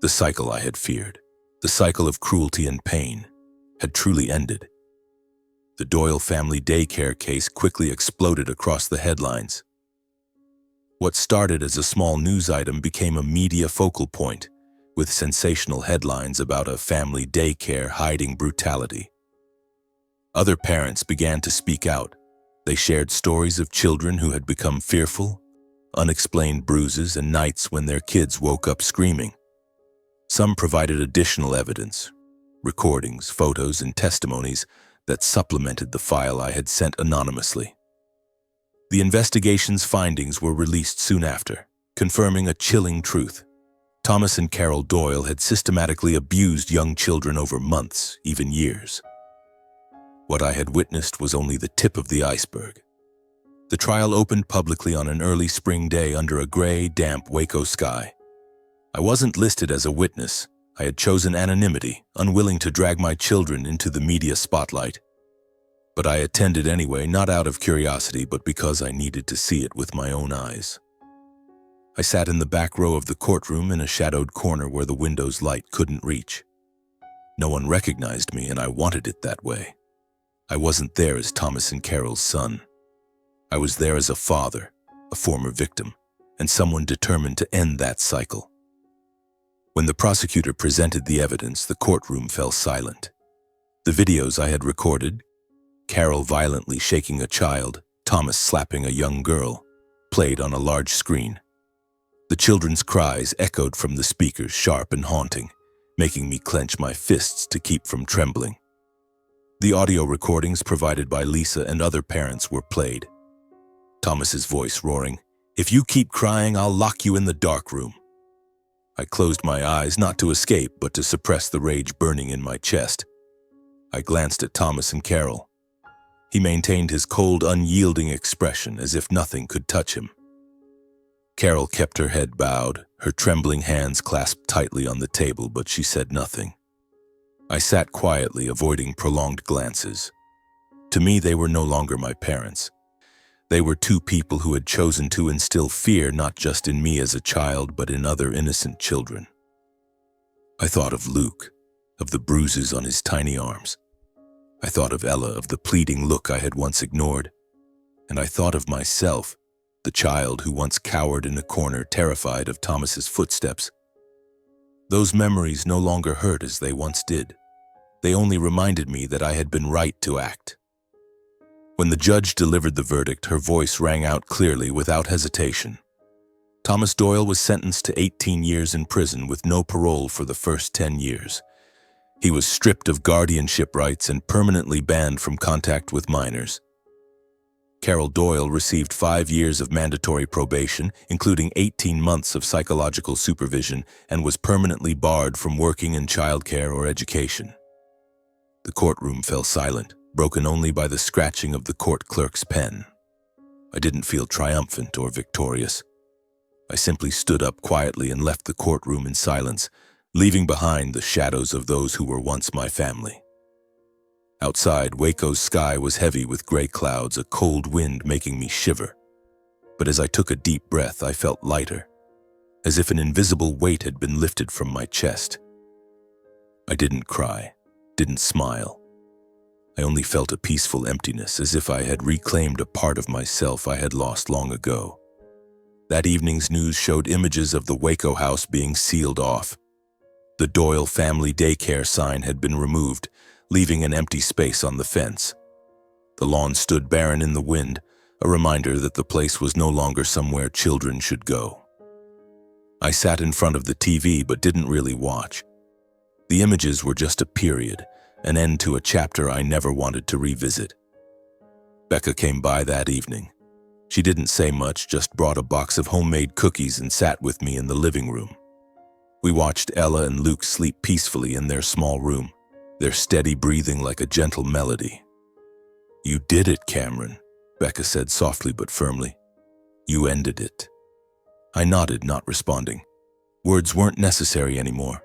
The cycle I had feared, the cycle of cruelty and pain, had truly ended. The Doyle family daycare case quickly exploded across the headlines. What started as a small news item became a media focal point, with sensational headlines about a family daycare hiding brutality. Other parents began to speak out. They shared stories of children who had become fearful, unexplained bruises, and nights when their kids woke up screaming. Some provided additional evidence, recordings, photos, and testimonies that supplemented the file I had sent anonymously. The investigation's findings were released soon after, confirming a chilling truth. Thomas and Carol Doyle had systematically abused young children over months, even years. What I had witnessed was only the tip of the iceberg. The trial opened publicly on an early spring day under a gray, damp Waco sky. I wasn't listed as a witness. I had chosen anonymity, unwilling to drag my children into the media spotlight. But I attended anyway, not out of curiosity, but because I needed to see it with my own eyes. I sat in the back row of the courtroom in a shadowed corner where the window's light couldn't reach. No one recognized me, and I wanted it that way. I wasn't there as Thomas and Carol's son. I was there as a father, a former victim, and someone determined to end that cycle. When the prosecutor presented the evidence, the courtroom fell silent. The videos I had recorded, Carol violently shaking a child, Thomas slapping a young girl, played on a large screen. The children's cries echoed from the speakers, sharp and haunting, making me clench my fists to keep from trembling. The audio recordings provided by Lisa and other parents were played. Thomas's voice roaring, "If you keep crying, I'll lock you in the dark room." I closed my eyes, not to escape, but to suppress the rage burning in my chest. I glanced at Thomas and Carol. He maintained his cold, unyielding expression as if nothing could touch him. Carol kept her head bowed, her trembling hands clasped tightly on the table, but she said nothing. I sat quietly, avoiding prolonged glances. To me, they were no longer my parents. They were two people who had chosen to instill fear not just in me as a child, but in other innocent children. I thought of Luke, of the bruises on his tiny arms. I thought of Ella, of the pleading look I had once ignored. And I thought of myself, the child who once cowered in a corner, terrified of Thomas's footsteps. Those memories no longer hurt as they once did. They only reminded me that I had been right to act. When the judge delivered the verdict, her voice rang out clearly, without hesitation. Thomas Doyle was sentenced to 18 years in prison with no parole for the first 10 years. He was stripped of guardianship rights and permanently banned from contact with minors. Carol Doyle received 5 years of mandatory probation, including 18 months of psychological supervision, and was permanently barred from working in childcare or education. The courtroom fell silent, broken only by the scratching of the court clerk's pen. I didn't feel triumphant or victorious. I simply stood up quietly and left the courtroom in silence, leaving behind the shadows of those who were once my family. Outside, Waco's sky was heavy with gray clouds, a cold wind making me shiver. But as I took a deep breath, I felt lighter, as if an invisible weight had been lifted from my chest. I didn't cry, didn't smile. I only felt a peaceful emptiness, as if I had reclaimed a part of myself I had lost long ago. That evening's news showed images of the Waco house being sealed off. The Doyle family daycare sign had been removed, leaving an empty space on the fence. The lawn stood barren in the wind, a reminder that the place was no longer somewhere children should go. I sat in front of the TV but didn't really watch. The images were just a period, an end to a chapter I never wanted to revisit. Becca came by that evening. She didn't say much, just brought a box of homemade cookies and sat with me in the living room. We watched Ella and Luke sleep peacefully in their small room, their steady breathing like a gentle melody. "You did it, Cameron," Becca said softly but firmly. "You ended it." I nodded, not responding. Words weren't necessary anymore.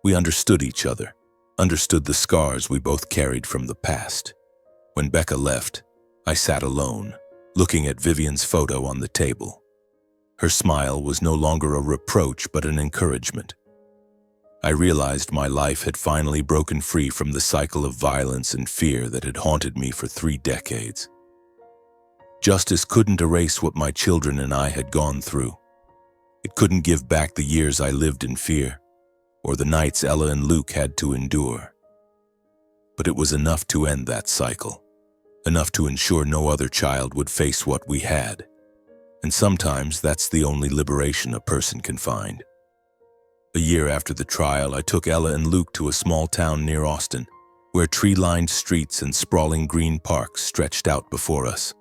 We understood each other, understood the scars we both carried from the past. When Becca left, I sat alone, looking at Vivian's photo on the table. Her smile was no longer a reproach but an encouragement. I realized my life had finally broken free from the cycle of violence and fear that had haunted me for 3 decades. Justice couldn't erase what my children and I had gone through. It couldn't give back the years I lived in fear, or the nights Ella and Luke had to endure. But it was enough to end that cycle, enough to ensure no other child would face what we had. And sometimes that's the only liberation a person can find. A year after the trial, I took Ella and Luke to a small town near Austin, where tree-lined streets and sprawling green parks stretched out before us.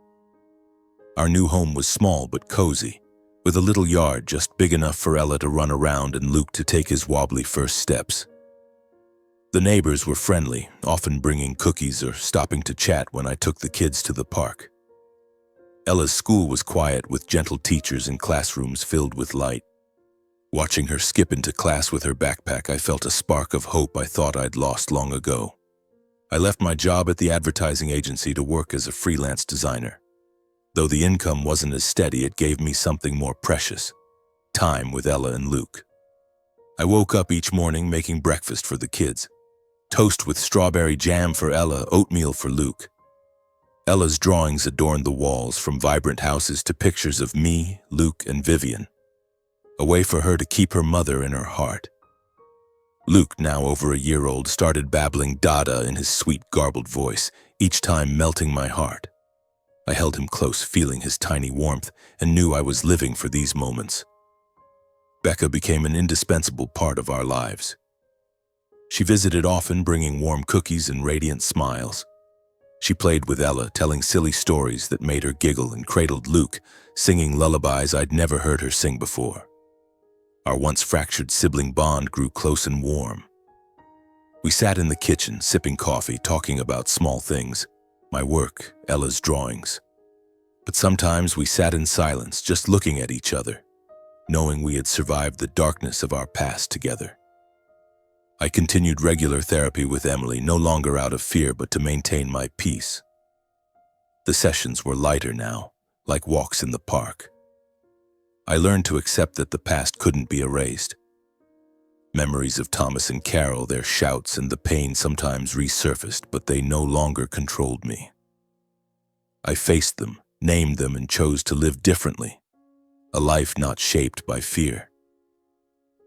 Our new home was small but cozy, with a little yard just big enough for Ella to run around and Luke to take his wobbly first steps. The neighbors were friendly, often bringing cookies or stopping to chat when I took the kids to the park. Ella's school was quiet, with gentle teachers and classrooms filled with light. Watching her skip into class with her backpack, I felt a spark of hope I thought I'd lost long ago. I left my job at the advertising agency to work as a freelance designer. Though the income wasn't as steady, it gave me something more precious: time with Ella and Luke. I woke up each morning making breakfast for the kids. Toast with strawberry jam for Ella, oatmeal for Luke. Ella's drawings adorned the walls, from vibrant houses to pictures of me, Luke, and Vivian. A way for her to keep her mother in her heart. Luke, now over a year old, started babbling Dada in his sweet, garbled voice, each time melting my heart. I held him close, feeling his tiny warmth, and knew I was living for these moments. Becca became an indispensable part of our lives. She visited often, bringing warm cookies and radiant smiles. She played with Ella, telling silly stories that made her giggle, and cradled Luke, singing lullabies I'd never heard her sing before. Our once fractured sibling bond grew close and warm. We sat in the kitchen, sipping coffee, talking about small things. my work, Ella's drawings. But sometimes we sat in silence, just looking at each other, knowing we had survived the darkness of our past together. I continued regular therapy with Emily, no longer out of fear but to maintain my peace. The sessions were lighter now, like walks in the park. I learned to accept that the past couldn't be erased. Memories of Thomas and Carol, their shouts and the pain sometimes resurfaced, but they no longer controlled me. I faced them, named them, and chose to live differently, a life not shaped by fear.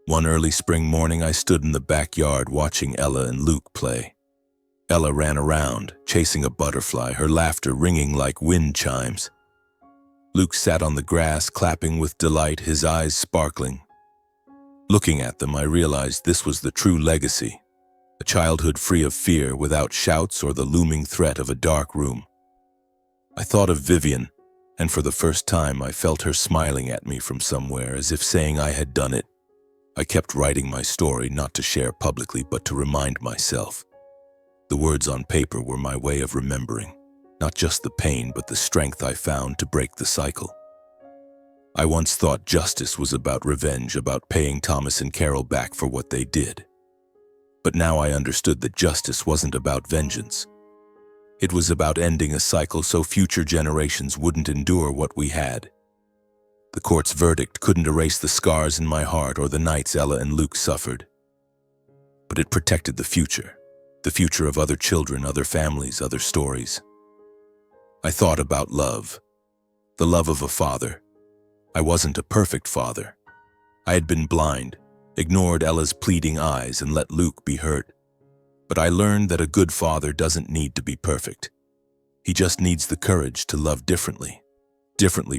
One early spring morning, I stood in the backyard watching Ella and Luke play. Ella ran around, chasing a butterfly, her laughter ringing like wind chimes. Luke sat on the grass, clapping with delight, his eyes sparkling. Looking at them, I realized this was the true legacy, a childhood free of fear, without shouts or the looming threat of a dark room. I thought of Vivian, and for the first time I felt her smiling at me from somewhere, as if saying I had done it. I kept writing my story, not to share publicly, but to remind myself. The words on paper were my way of remembering, not just the pain, but the strength I found to break the cycle. I once thought justice was about revenge, about paying Thomas and Carol back for what they did. But now I understood that justice wasn't about vengeance. It was about ending a cycle so future generations wouldn't endure what we had. The court's verdict couldn't erase the scars in my heart or the nights Ella and Luke suffered. But it protected the future of other children, other families, other stories. I thought about love, the love of a father. I wasn't a perfect father. I had been blind, ignored Ella's pleading eyes, and let Luke be hurt. But I learned that a good father doesn't need to be perfect. He just needs the courage to love differently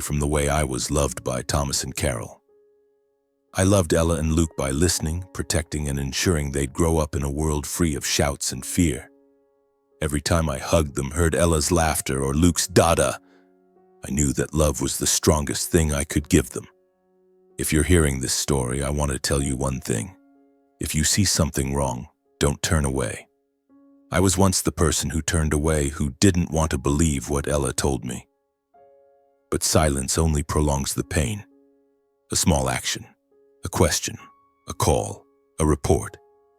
from the way I was loved by Thomas and Carol. I loved Ella and Luke by listening, protecting, and ensuring they'd grow up in a world free of shouts and fear. Every time I hugged them, heard Ella's laughter or Luke's dada, I knew that love was the strongest thing I could give them. If you're hearing this story, I want to tell you one thing. If you see something wrong, don't turn away. I was once the person who turned away, who didn't want to believe what Ella told me. But silence only prolongs the pain. A small action, a question, a call, a report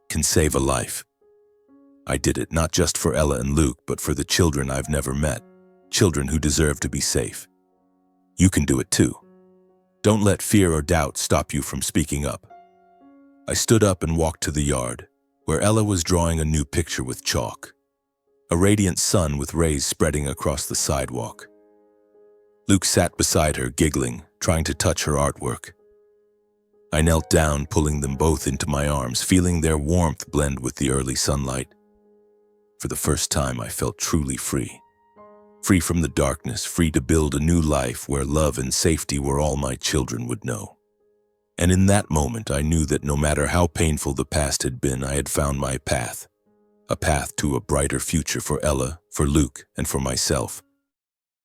can save a life. I did it not just for Ella and Luke, but for the children I've never met, children who deserve to be safe. You can do it too. Don't let fear or doubt stop you from speaking up. I stood up and walked to the yard, where Ella was drawing a new picture with chalk. A radiant sun with rays spreading across the sidewalk. Luke sat beside her, giggling, trying to touch her artwork. I knelt down, pulling them both into my arms, feeling their warmth blend with the early sunlight. For the first time, I felt truly free. Free from the darkness, free to build a new life where love and safety were all my children would know. And in that moment, I knew that no matter how painful the past had been, I had found my path. A path to a brighter future for Ella, for Luke, and for myself.